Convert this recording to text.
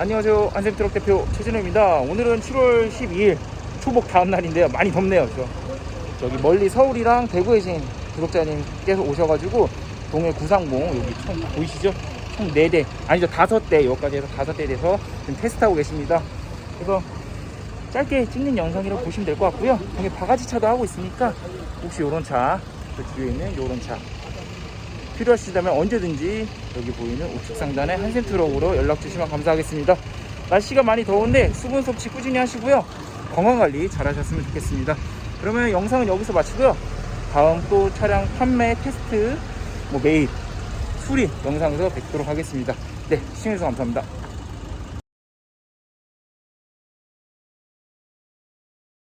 안녕하세요. 안샘트럭 대표 최진호입니다. 오늘은 7월 12일 초복 다음 날인데요. 많이 덥네요. 저기 멀리 서울이랑 대구에 계신 구독자님께서 오셔가지고 동해 구상봉 여기 총 보이시죠? 총 4대 아니죠 5대 여기까지 해서 5대 돼서 지금 테스트하고 계십니다. 그래서 짧게 찍는 영상이라고 보시면 될 것 같고요. 동해 바가지 차도 하고 있으니까 혹시 요런 차, 그 뒤에 있는 요런 차 필요하시다면 언제든지 여기 보이는 우측 상단에 한샘트럭으로 연락 주시면 감사하겠습니다. 날씨가 많이 더운데 수분 섭취 꾸준히 하시고요. 건강관리 잘 하셨으면 좋겠습니다. 그러면 영상은 여기서 마치고요. 다음 또 차량 판매 테스트 매입 수리 영상에서 뵙도록 하겠습니다. 네, 시청해주셔서 감사합니다.